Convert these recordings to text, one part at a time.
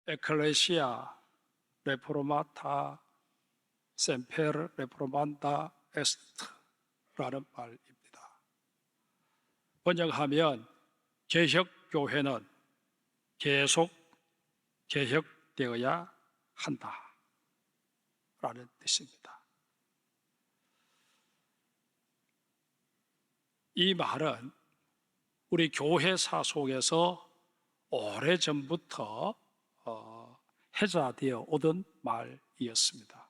에클레시아 레포르마타 셈페르 레포르만다 에스트라는 말입니다. 번역하면 개혁교회는 계속 개혁되어야 한다라는 뜻입니다. 이 말은 우리 교회사 속에서 오래전부터 해자되어 오던 말이었습니다.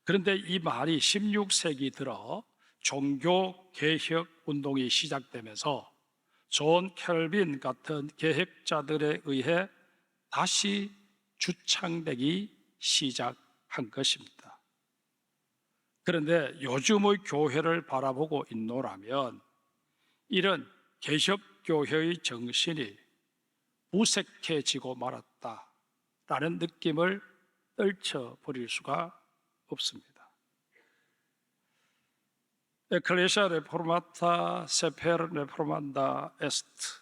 그런데 이 말이 16세기 들어 종교개혁 운동이 시작되면서 존 켈빈 같은 개혁자들에 의해 다시 주창되기 시작한 것입니다. 그런데 요즘의 교회를 바라보고 있노라면 이런 개혁교회의 정신이 무색해지고 말았다라는 느낌을 떨쳐버릴 수가 없습니다. 에클레시아 레포르마타 세페르 레포르만다 에스트,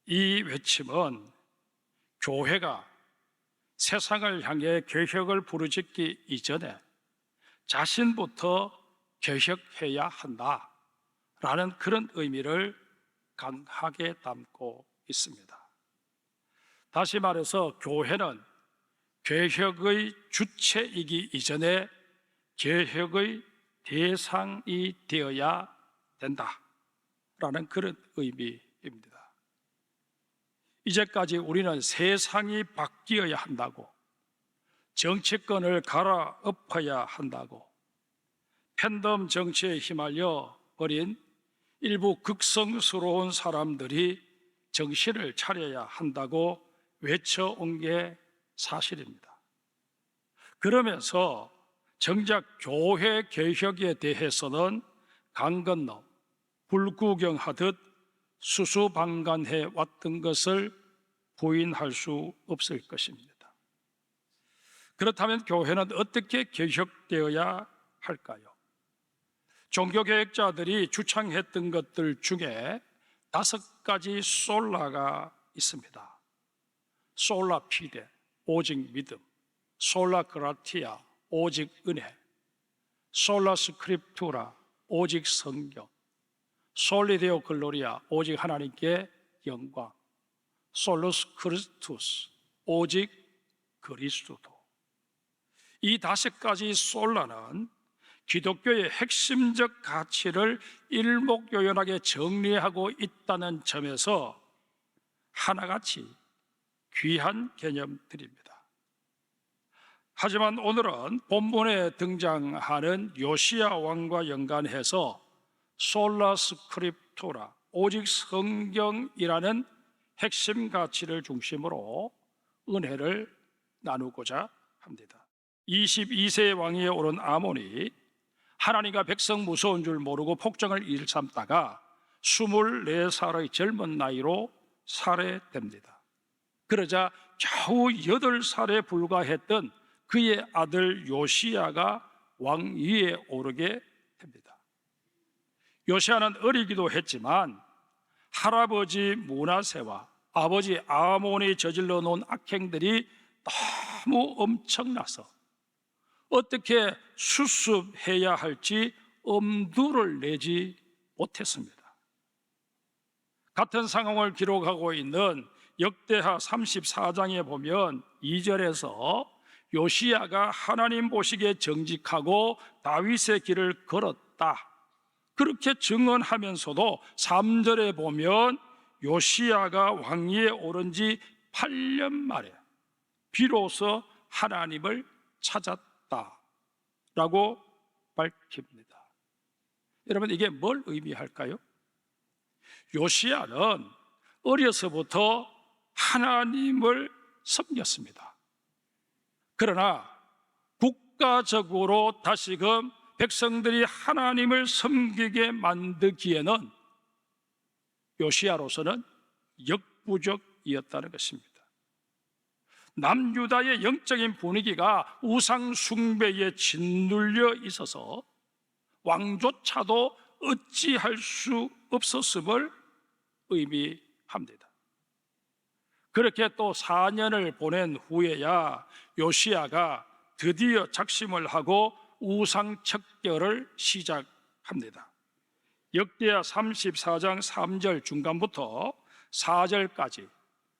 이 외침은 교회가 세상을 향해 개혁을 부르짖기 이전에 자신부터 개혁해야 한다라는 그런 의미를 강하게 담고 있습니다. 다시 말해서 교회는 개혁의 주체이기 이전에 개혁의 대상이 되어야 된다라는 그런 의미입니다. 이제까지 우리는 세상이 바뀌어야 한다고, 정치권을 갈아엎어야 한다고, 팬덤 정치에 휘말려 버린 일부 극성스러운 사람들이 정신을 차려야 한다고 외쳐온 게 사실입니다. 그러면서 정작 교회 개혁에 대해서는 강 건너 불구경하듯 수수방관해 왔던 것을 부인할 수 없을 것입니다. 그렇다면 교회는 어떻게 개혁되어야 할까요? 종교개혁자들이 주창했던 것들 중에 5가지 솔라가 있습니다. 솔라 피데, 오직 믿음; 솔라 그라티아, 오직 은혜; 솔라 스크립투라, 오직 성경; 솔리 데오 글로리아, 오직 하나님께 영광; 솔루스 크리스투스, 오직 그리스도. 이 5가지 솔라는 기독교의 핵심적 가치를 일목요연하게 정리하고 있다는 점에서 하나같이 귀한 개념들입니다. 하지만 오늘은 본문에 등장하는 요시야 왕과 연관해서 솔라 스크립투라, 오직 성경이라는 핵심 가치를 중심으로 은혜를 나누고자 합니다. 22세 왕위에 오른 아몬이 하나님과 백성 무서운 줄 모르고 폭정을 일삼다가 24살의 젊은 나이로 살해됩니다. 그러자 겨우 8살에 불과했던 그의 아들 요시야가 왕위에 오르게 됩니다. 요시야는 어리기도 했지만 할아버지 므낫세와 아버지 아몬이 저질러 놓은 악행들이 너무 엄청나서 어떻게 수습해야 할지 엄두를 내지 못했습니다. 같은 상황을 기록하고 있는 역대하 34장에 보면 2절에서 요시야가 하나님 보시기에 정직하고 다윗의 길을 걸었다, 그렇게 증언하면서도 3절에 보면 요시야가 왕위에 오른 지 8년 만에 비로소 하나님을 찾았다라고 밝힙니다. 여러분, 이게 뭘 의미할까요? 요시야는 어려서부터 하나님을 섬겼습니다. 그러나 국가적으로 다시금 백성들이 하나님을 섬기게 만들기에는 요시야로서는 역부족이었다는 것입니다. 남유다의 영적인 분위기가 우상 숭배에 짓눌려 있어서 왕조차도 어찌할 수 없었음을 의미합니다. 그렇게 또 4년을 보낸 후에야 요시야가 드디어 작심을 하고 우상 척결을 시작합니다. 역대하 34장 3절 중간부터 4절까지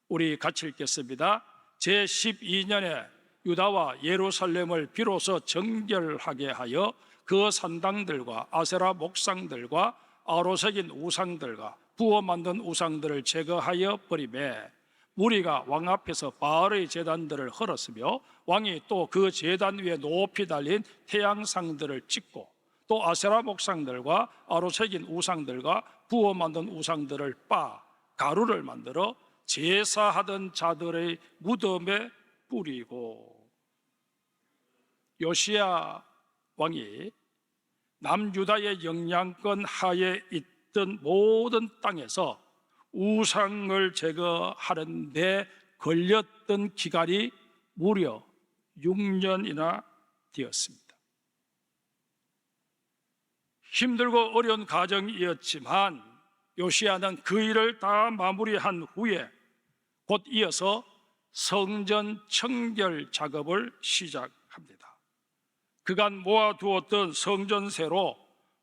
우리 같이 읽겠습니다. 제12년에 유다와 예루살렘을 비로소 정결하게 하여 그 산당들과 아세라 목상들과 아로새긴 우상들과 부어 만든 우상들을 제거하여 버리매 무리가 왕 앞에서 바알의 제단들을 헐었으며 왕이 또 그 제단 위에 높이 달린 태양상들을 찍고 또 아세라 목상들과 아로새긴 우상들과 부어 만든 우상들을 빻아 가루를 만들어 제사하던 자들의 무덤에 뿌리고, 요시야 왕이 남유다의 영향권 하에 있던 모든 땅에서 우상을 제거하는 데 걸렸던 기간이 무려 6년이나 되었습니다. 힘들고 어려운 과정이었지만 요시야는 그 일을 다 마무리한 후에 곧 이어서 성전 청결 작업을 시작합니다. 그간 모아두었던 성전세로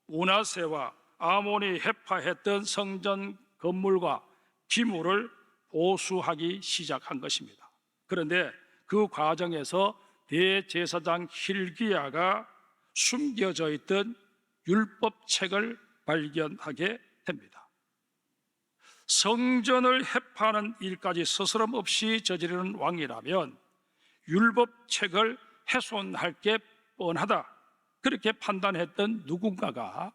므낫세와 아몬이 해파했던 성전 건물과 기물을 보수하기 시작한 것입니다. 그런데 그 과정에서 대제사장 hil기야가 숨겨져 있던 율법책을 발견하게 됩니다. 성전을 해파하는 일까지 스스럼 없이 저지르는 왕이라면 율법책을 훼손할 게 뻔하다, 그렇게 판단했던 누군가가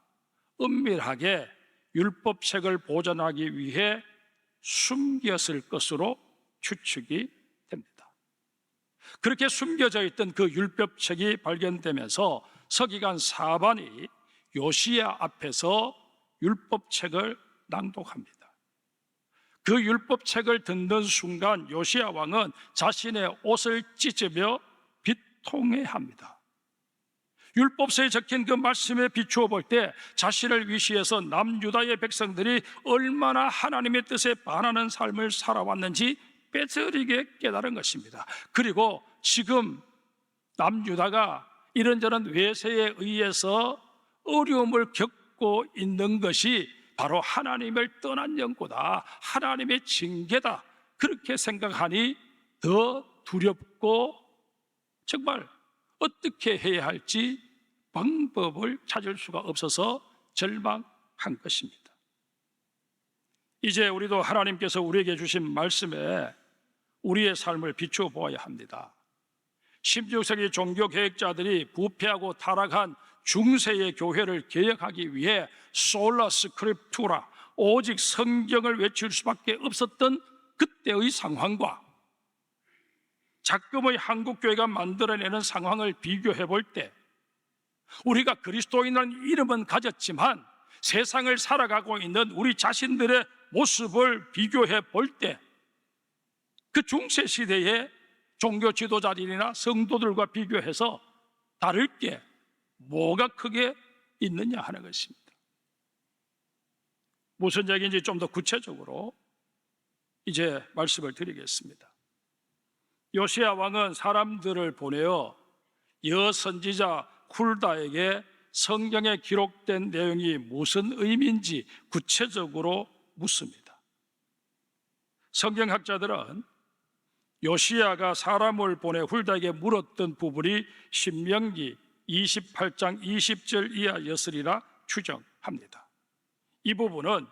은밀하게 율법책을 보존하기 위해 숨겼을 것으로 추측이 됩니다. 그렇게 숨겨져 있던 그 율법책이 발견되면서 서기관 사반이 요시야 앞에서 율법책을 낭독합니다. 그 율법책을 듣는 순간 요시야 왕은 자신의 옷을 찢으며 비통해합니다. 율법서에 적힌 그 말씀에 비추어 볼 때 자신을 위시해서 남유다의 백성들이 얼마나 하나님의 뜻에 반하는 삶을 살아왔는지 뼈저리게 깨달은 것입니다. 그리고 지금 남유다가 이런저런 외세에 의해서 어려움을 겪고 있는 것이 바로 하나님을 떠난 연고다, 하나님의 징계다, 그렇게 생각하니 더 두렵고 정말 어떻게 해야 할지 방법을 찾을 수가 없어서 절망한 것입니다. 이제 우리도 하나님께서 우리에게 주신 말씀에 우리의 삶을 비추어 보아야 합니다. 16세기 종교개혁자들이 부패하고 타락한 중세의 교회를 개혁하기 위해 솔라 스크립투라, 오직 성경을 외칠 수밖에 없었던 그때의 상황과 작금의 한국교회가 만들어내는 상황을 비교해 볼 때, 우리가 그리스도인이라는 이름은 가졌지만 세상을 살아가고 있는 우리 자신들의 모습을 비교해 볼 때 그 중세 시대의 종교 지도자들이나 성도들과 비교해서 다를 게 뭐가 크게 있느냐 하는 것입니다. 무슨 얘기인지 좀 더 구체적으로 이제 말씀을 드리겠습니다. 요시야 왕은 사람들을 보내어 여선지자 훌다에게 성경에 기록된 내용이 무슨 의미인지 구체적으로 묻습니다. 성경학자들은 요시야가 사람을 보내 훌다에게 물었던 부분이 신명기 28장 20절 이하였으리라 추정합니다. 이 부분은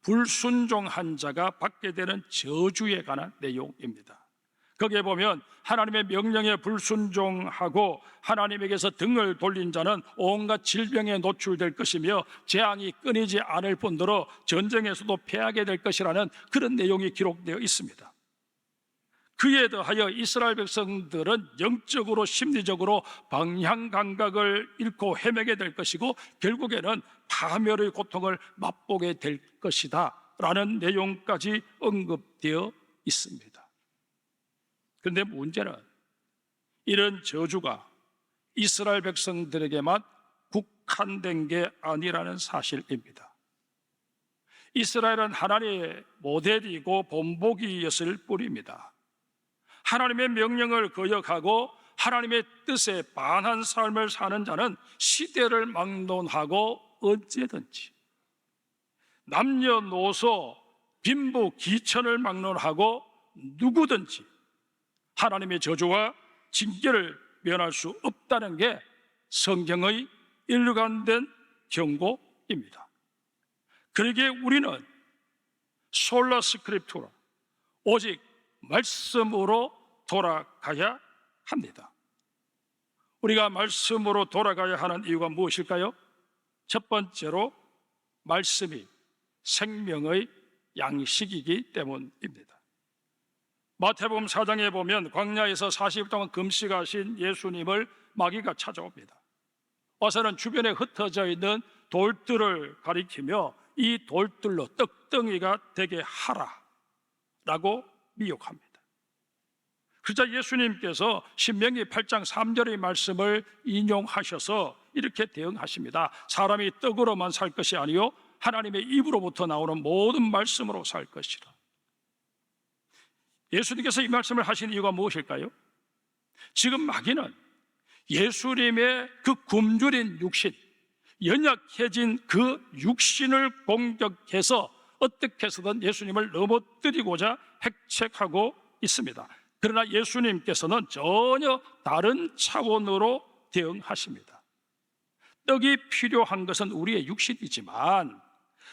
불순종한 자가 받게 되는 저주에 관한 내용입니다. 거기에 보면 하나님의 명령에 불순종하고 하나님에게서 등을 돌린 자는 온갖 질병에 노출될 것이며 재앙이 끊이지 않을 뿐더러 전쟁에서도 패하게 될 것이라는 그런 내용이 기록되어 있습니다. 그에 더하여 이스라엘 백성들은 영적으로 심리적으로 방향 감각을 잃고 헤매게 될 것이고 결국에는 파멸의 고통을 맛보게 될 것이다 라는 내용까지 언급되어 있습니다. 그런데 문제는 이런 저주가 이스라엘 백성들에게만 국한된 게 아니라는 사실입니다. 이스라엘은 하나님의 모델이고 본보기였을 뿐입니다. 하나님의 명령을 거역하고 하나님의 뜻에 반한 삶을 사는 자는 시대를 막론하고 언제든지, 남녀노소 빈부 귀천을 막론하고 누구든지 하나님의 저주와 징계를 면할 수 없다는 게 성경의 일관된 경고입니다. 그러기에 우리는 솔라 스크립투라, 오직 말씀으로 돌아가야 합니다. 우리가 말씀으로 돌아가야 하는 이유가 무엇일까요? 첫 번째로 말씀이 생명의 양식이기 때문입니다. 마태복음 4장에 보면 광야에서 40일 동안 금식하신 예수님을 마귀가 찾아옵니다. 와서는 주변에 흩어져 있는 돌들을 가리키며 이 돌들로 떡덩이가 되게 하라라고 미혹합니다. 그러자 예수님께서 신명기 8장 3절의 말씀을 인용하셔서 이렇게 대응하십니다. 사람이 떡으로만 살 것이 아니요 하나님의 입으로부터 나오는 모든 말씀으로 살 것이라. 예수님께서 이 말씀을 하신 이유가 무엇일까요? 지금 마귀는 예수님의 그 굶주린 육신, 연약해진 그 육신을 공격해서 어떻게 해서든 예수님을 넘어뜨리고자 핵책하고 있습니다. 그러나 예수님께서는 전혀 다른 차원으로 대응하십니다. 떡이 필요한 것은 우리의 육신이지만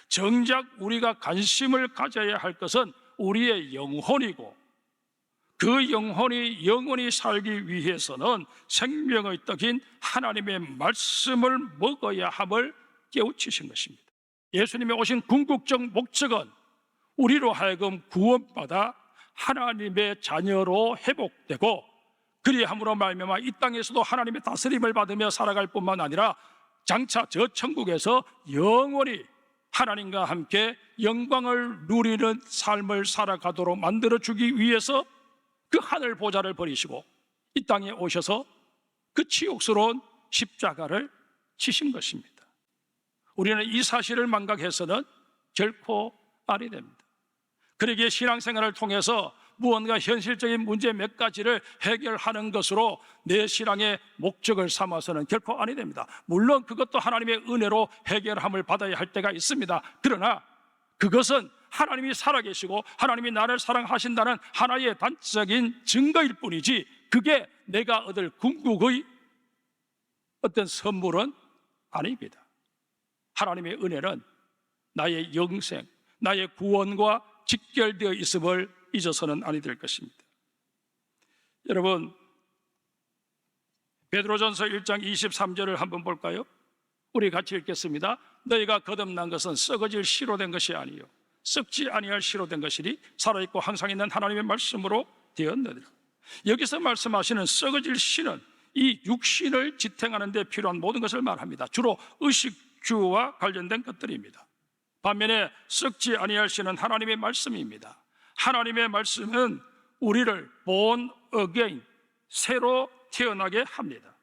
정작 우리가 관심을 가져야 할 것은 우리의 영혼이고, 그 영혼이 영원히 살기 위해서는 생명의 떡인 하나님의 말씀을 먹어야 함을 깨우치신 것입니다. 예수님이 오신 궁극적 목적은 우리로 하여금 구원받아 하나님의 자녀로 회복되고, 그리함으로 말미암아 이 땅에서도 하나님의 다스림을 받으며 살아갈 뿐만 아니라 장차 저 천국에서 영원히 하나님과 함께 영광을 누리는 삶을 살아가도록 만들어주기 위해서 그 하늘 보좌를 버리시고 이 땅에 오셔서 그 치욕스러운 십자가를 지신 것입니다. 우리는 이 사실을 망각해서는 결코 아니 됩니다. 그러기에 신앙생활을 통해서 무언가 현실적인 문제 몇 가지를 해결하는 것으로 내 신앙의 목적을 삼아서는 결코 아니 됩니다. 물론 그것도 하나님의 은혜로 해결함을 받아야 할 때가 있습니다. 그러나 그것은 하나님이 살아계시고 하나님이 나를 사랑하신다는 하나의 단적인 증거일 뿐이지, 그게 내가 얻을 궁극의 어떤 선물은 아닙니다. 하나님의 은혜는 나의 영생, 나의 구원과 직결되어 있음을 잊어서는 아니 될 것입니다. 여러분, 베드로전서 1장 23절을 한번 볼까요? 우리 같이 읽겠습니다. 너희가 거듭난 것은 썩어질 씨로 된 것이 아니요 썩지 아니할 씨로 된 것이니 살아있고 항상 있는 하나님의 말씀으로 되었느니라. 여기서 말씀하시는 썩어질 씨는 이 육신을 지탱하는 데 필요한 모든 것을 말합니다. 주로 의식주와 관련된 것들입니다. 반면에 썩지 아니할 씨는 하나님의 말씀입니다. 하나님의 말씀은 우리를 born again, 새로 태어나게 합니다.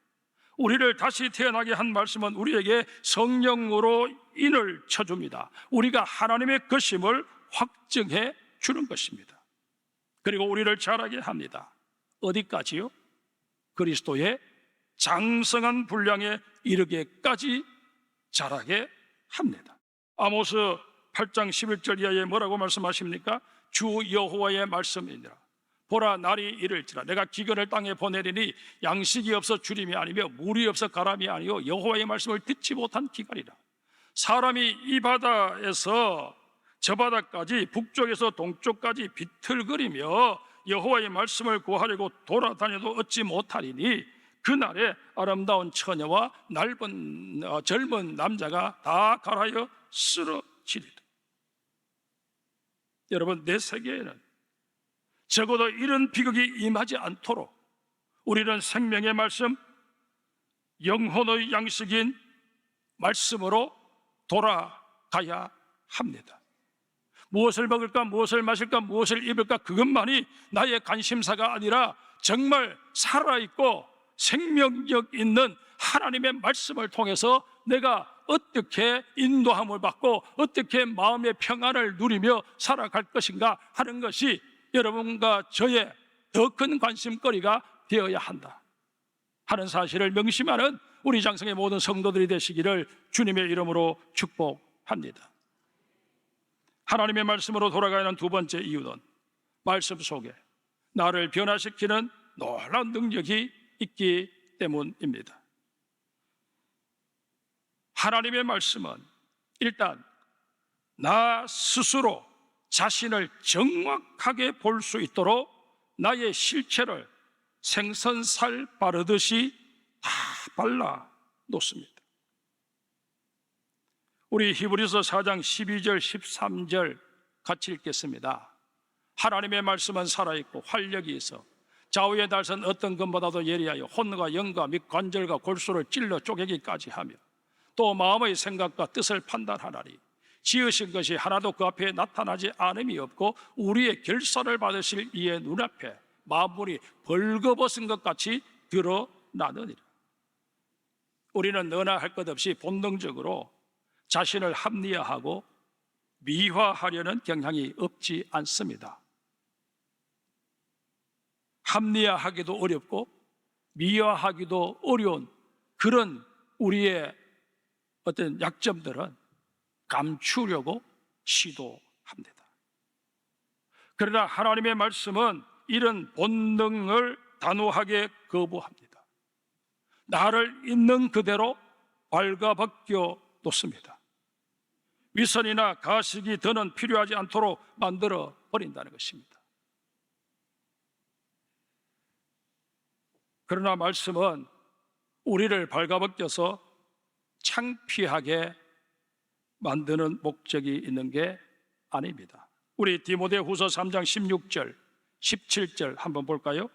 우리를 다시 태어나게 한 말씀은 우리에게 성령으로 인을 쳐줍니다. 우리가 하나님의 것임을 확증해 주는 것입니다. 그리고 우리를 자라게 합니다. 어디까지요? 그리스도의 장성한 분량에 이르게까지 자라게 합니다. 아모스 8장 11절 이하에 뭐라고 말씀하십니까? 주 여호와의 말씀이니라. 보라, 날이 이를지라 내가 기근을 땅에 보내리니 양식이 없어 주림이 아니며 물이 없어 가람이 아니요 여호와의 말씀을 듣지 못한 기갈이라. 사람이 이 바다에서 저 바다까지 북쪽에서 동쪽까지 비틀거리며 여호와의 말씀을 구하려고 돌아다녀도 얻지 못하리니 그날에 아름다운 처녀와 젊은 남자가 다 갈아여 쓰러지리라. 여러분, 내 세계에는 적어도 이런 비극이 임하지 않도록 우리는 생명의 말씀, 영혼의 양식인 말씀으로 돌아가야 합니다. 무엇을 먹을까, 무엇을 마실까, 무엇을 입을까, 그것만이 나의 관심사가 아니라 정말 살아있고 생명력 있는 하나님의 말씀을 통해서 내가 어떻게 인도함을 받고 어떻게 마음의 평안을 누리며 살아갈 것인가 하는 것이 여러분과 저의 더 큰 관심거리가 되어야 한다 하는 사실을 명심하는 우리 장성의 모든 성도들이 되시기를 주님의 이름으로 축복합니다. 하나님의 말씀으로 돌아가야 하는 두 번째 이유는 말씀 속에 나를 변화시키는 놀라운 능력이 있기 때문입니다. 하나님의 말씀은 일단 나 스스로 자신을 정확하게 볼 수 있도록 나의 실체를 생선살 바르듯이 다 발라 놓습니다. 우리 히브리서 4장 12절 13절 같이 읽겠습니다. 하나님의 말씀은 살아있고 활력이 있어 좌우의 날선 어떤 것보다도 예리하여 혼과 영과 및 관절과 골수를 찔러 쪼개기까지 하며 또 마음의 생각과 뜻을 판단하나니 지으신 것이 하나도 그 앞에 나타나지 않음이 없고 우리의 결사를 받으실 이의 눈앞에 만물이 벌거벗은 것 같이 드러나느니라. 우리는 너나 할 것 없이 본능적으로 자신을 합리화하고 미화하려는 경향이 없지 않습니다. 합리화하기도 어렵고 미화하기도 어려운 그런 우리의 어떤 약점들은 감추려고 시도합니다. 그러나 하나님의 말씀은 이런 본능을 단호하게 거부합니다. 나를 있는 그대로 발가벗겨 놓습니다. 위선이나 가식이 더는 필요하지 않도록 만들어 버린다는 것입니다. 그러나 말씀은 우리를 발가벗겨서 창피하게 만드는 목적이 있는 게 아닙니다. 우리 디모데후서 3장 16절 17절 한번 볼까요?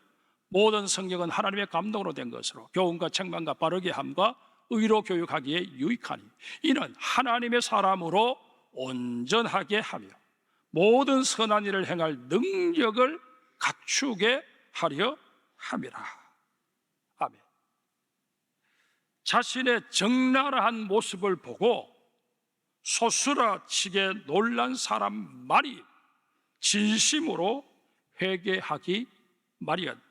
모든 성경은 하나님의 감동으로 된 것으로 교훈과 책망과 바르게 함과 의로 교육하기에 유익하니 이는 하나님의 사람으로 온전하게 하며 모든 선한 일을 행할 능력을 갖추게 하려 함이라. 아멘. 자신의 적나라한 모습을 보고 소스라치게 놀란 사람만이 진심으로 회개하기 마련입니다.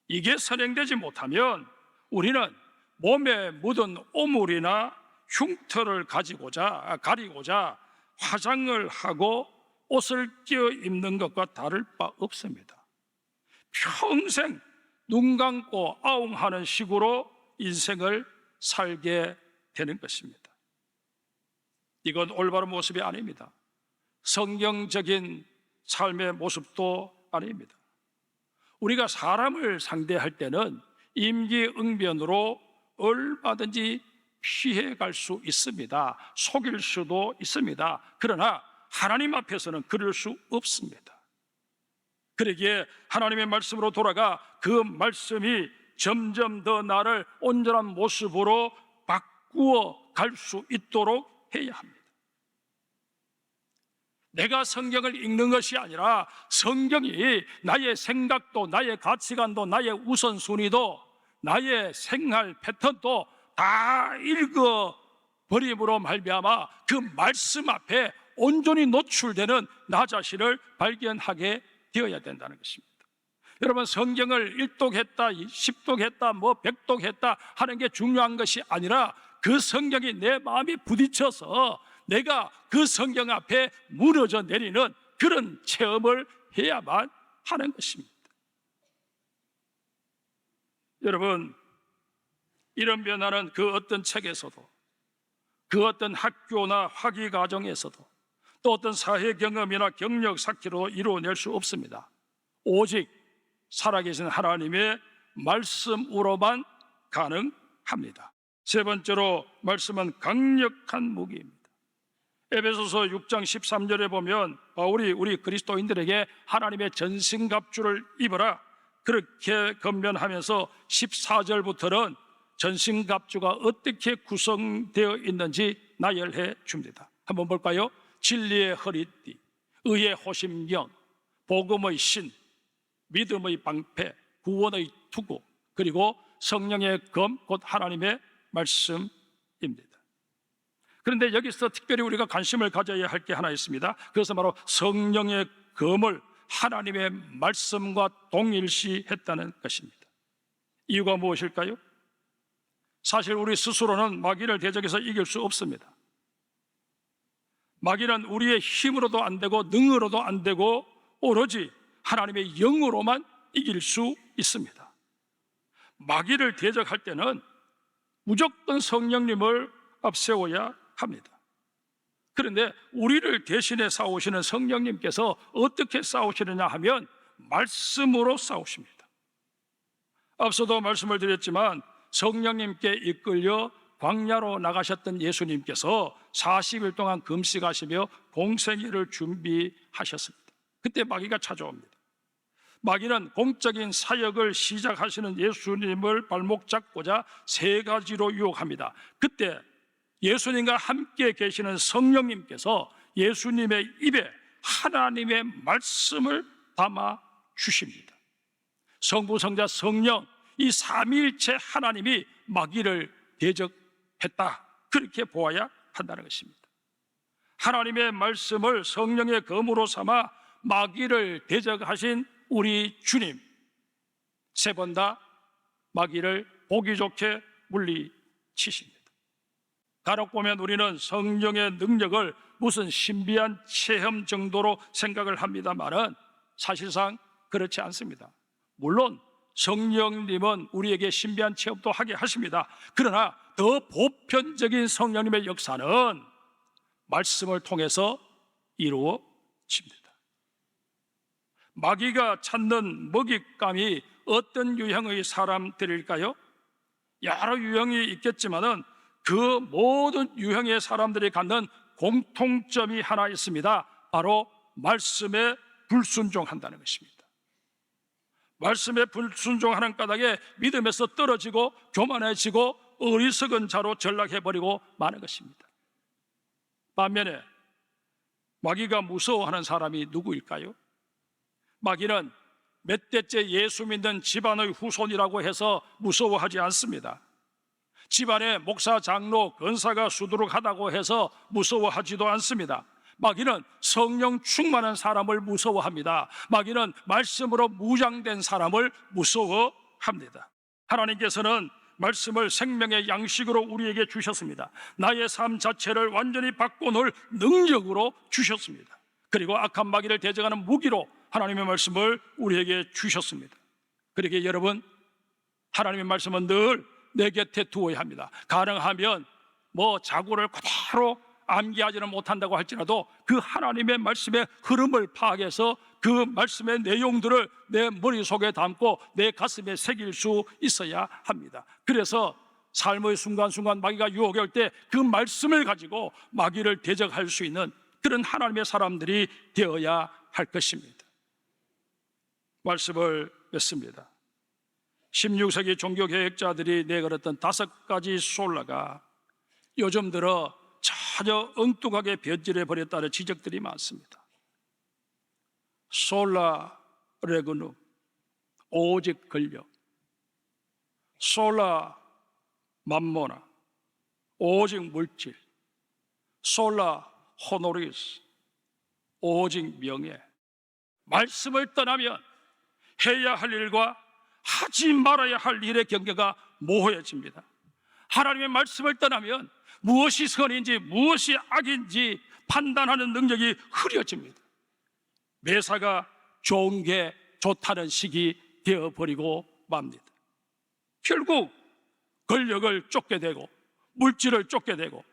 이게 선행되지 못하면 우리는 몸에 묻은 오물이나 흉터를 가리고자 화장을 하고 옷을 끼어 입는 것과 다를 바 없습니다. 평생 눈 감고 아웅하는 식으로 인생을 살게 되는 것입니다. 이건 올바른 모습이 아닙니다. 성경적인 삶의 모습도 아닙니다. 우리가 사람을 상대할 때는 임기응변으로 얼마든지 피해갈 수 있습니다. 속일 수도 있습니다. 그러나 하나님 앞에서는 그럴 수 없습니다. 그러기에 하나님의 말씀으로 돌아가 그 말씀이 점점 더 나를 온전한 모습으로 바꾸어 갈 수 있도록 해야 합니다. 내가 성경을 읽는 것이 아니라 성경이 나의 생각도 나의 가치관도 나의 우선순위도 나의 생활 패턴도 다 읽어버림으로 말미암아 그 말씀 앞에 온전히 노출되는 나 자신을 발견하게 되어야 된다는 것입니다. 여러분, 성경을 1독했다 10독했다 100독했다 하는 게 중요한 것이 아니라 그 성경이 내 마음에 부딪혀서 내가 그 성경 앞에 무너져 내리는 그런 체험을 해야만 하는 것입니다. 여러분, 이런 변화는 그 어떤 책에서도 그 어떤 학교나 학위 과정에서도 또 어떤 사회 경험이나 경력 쌓기로 이루어낼 수 없습니다. 오직 살아계신 하나님의 말씀으로만 가능합니다. 세 번째로 말씀은 강력한 무기입니다. 에베소서 6장 13절에 보면 바울이 우리 그리스도인들에게 하나님의 전신갑주를 입어라 그렇게 권면하면서 14절부터는 전신갑주가 어떻게 구성되어 있는지 나열해 줍니다. 한번 볼까요? 진리의 허리띠, 의의 호심경, 복음의 신, 믿음의 방패, 구원의 투구, 그리고 성령의 검, 곧 하나님의 말씀입니다. 그런데 여기서 특별히 우리가 관심을 가져야 할 게 하나 있습니다. 그것은 바로 성령의 검을 하나님의 말씀과 동일시했다는 것입니다. 이유가 무엇일까요? 사실 우리 스스로는 마귀를 대적해서 이길 수 없습니다. 마귀는 우리의 힘으로도 안 되고 능으로도 안 되고 오로지 하나님의 영으로만 이길 수 있습니다. 마귀를 대적할 때는 무조건 성령님을 앞세워야 합니다. 그런데 우리를 대신해 싸우시는 성령님께서 어떻게 싸우시느냐 하면 말씀으로 싸우십니다. 앞서도 말씀을 드렸지만 성령님께 이끌려 광야로 나가셨던 예수님께서 40일 동안 금식하시며 공생애를 준비하셨습니다. 그때 마귀가 찾아옵니다. 마귀는 공적인 사역을 시작하시는 예수님을 발목 잡고자 3가지로 유혹합니다. 그때 예수님과 함께 계시는 성령님께서 예수님의 입에 하나님의 말씀을 담아 주십니다. 성부, 성자, 성령 이 삼위일체 하나님이 마귀를 대적했다, 그렇게 보아야 한다는 것입니다. 하나님의 말씀을 성령의 검으로 삼아 마귀를 대적하신 우리 주님, 3번 다 마귀를 보기 좋게 물리치십니다. 간혹 보면 우리는 성령의 능력을 무슨 신비한 체험 정도로 생각을 합니다만은 사실상 그렇지 않습니다. 물론 성령님은 우리에게 신비한 체험도 하게 하십니다. 그러나 더 보편적인 성령님의 역사는 말씀을 통해서 이루어집니다. 마귀가 찾는 먹잇감이 어떤 유형의 사람들일까요? 여러 유형이 있겠지만은 그 모든 유형의 사람들이 갖는 공통점이 하나 있습니다. 바로 말씀에 불순종한다는 것입니다. 말씀에 불순종하는 까닭에 믿음에서 떨어지고 교만해지고 어리석은 자로 전락해버리고 마는 것입니다. 반면에 마귀가 무서워하는 사람이 누구일까요? 마귀는 몇 대째 예수 믿는 집안의 후손이라고 해서 무서워하지 않습니다. 집안에 목사, 장로, 권사가 수두룩하다고 해서 무서워하지도 않습니다. 마귀는 성령 충만한 사람을 무서워합니다. 마귀는 말씀으로 무장된 사람을 무서워합니다. 하나님께서는 말씀을 생명의 양식으로 우리에게 주셨습니다. 나의 삶 자체를 완전히 바꿔놓을 능력으로 주셨습니다. 그리고 악한 마귀를 대적하는 무기로 하나님의 말씀을 우리에게 주셨습니다. 그러기에 여러분, 하나님의 말씀은 늘 내 곁에 두어야 합니다. 가능하면 자고를 그대로 암기하지는 못한다고 할지라도 그 하나님의 말씀의 흐름을 파악해서 그 말씀의 내용들을 내 머릿속에 담고 내 가슴에 새길 수 있어야 합니다. 그래서 삶의 순간순간 마귀가 유혹해 올 때 그 말씀을 가지고 마귀를 대적할 수 있는 그런 하나님의 사람들이 되어야 할 것입니다. 말씀을 맺습니다. 16세기 종교개혁자들이 내걸었던 5가지 솔라가 요즘 들어 전혀 엉뚱하게 변질해 버렸다는 지적들이 많습니다. 솔라 레그눔, 오직 권력. 솔라 맘모나, 오직 물질. 솔라 호노리스, 오직 명예. 말씀을 떠나면 해야 할 일과 하지 말아야 할 일의 경계가 모호해집니다. 하나님의 말씀을 떠나면 무엇이 선인지 무엇이 악인지 판단하는 능력이 흐려집니다. 매사가 좋은 게 좋다는 식이 되어버리고 맙니다. 결국 권력을 쫓게 되고 물질을 쫓게 되고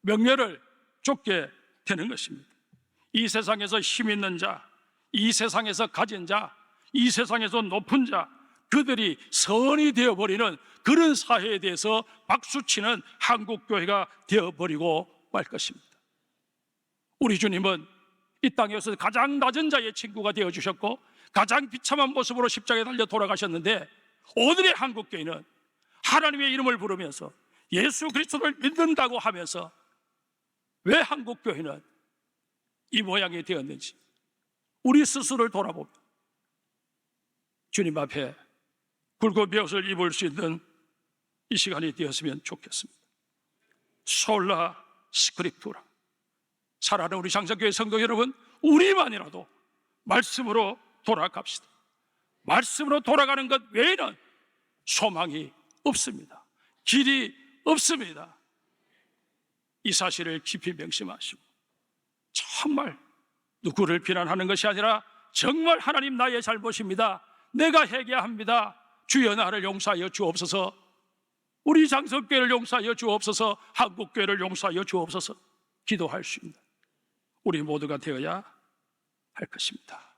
명예를 쫓게 되는 것입니다. 이 세상에서 힘 있는 자, 이 세상에서 가진 자, 이 세상에서 높은 자, 그들이 선이 되어버리는 그런 사회에 대해서 박수치는 한국교회가 되어버리고 말 것입니다. 우리 주님은 이 땅에서 가장 낮은 자의 친구가 되어주셨고 가장 비참한 모습으로 십자가에 달려 돌아가셨는데, 오늘의 한국교회는 하나님의 이름을 부르면서 예수 그리스도를 믿는다고 하면서 왜 한국교회는 이 모양이 되었는지 우리 스스로를 돌아보며 주님 앞에 굵고 벼슬 입을 수 있는 이 시간이 되었으면 좋겠습니다. 솔라 스크립투라. 사랑하는 우리 장성교회 성도 여러분, 우리만이라도 말씀으로 돌아갑시다. 말씀으로 돌아가는 것 외에는 소망이 없습니다. 길이 없습니다. 이 사실을 깊이 명심하시고 정말 누구를 비난하는 것이 아니라 정말 하나님 나의 잘못입니다, 내가 해야 합니다, 주여 나를 용서하여 주옵소서, 우리 장성교회를 용서하여 주옵소서, 한국교회를 용서하여 주옵소서 기도할 수 있는 우리 모두가 되어야 할 것입니다.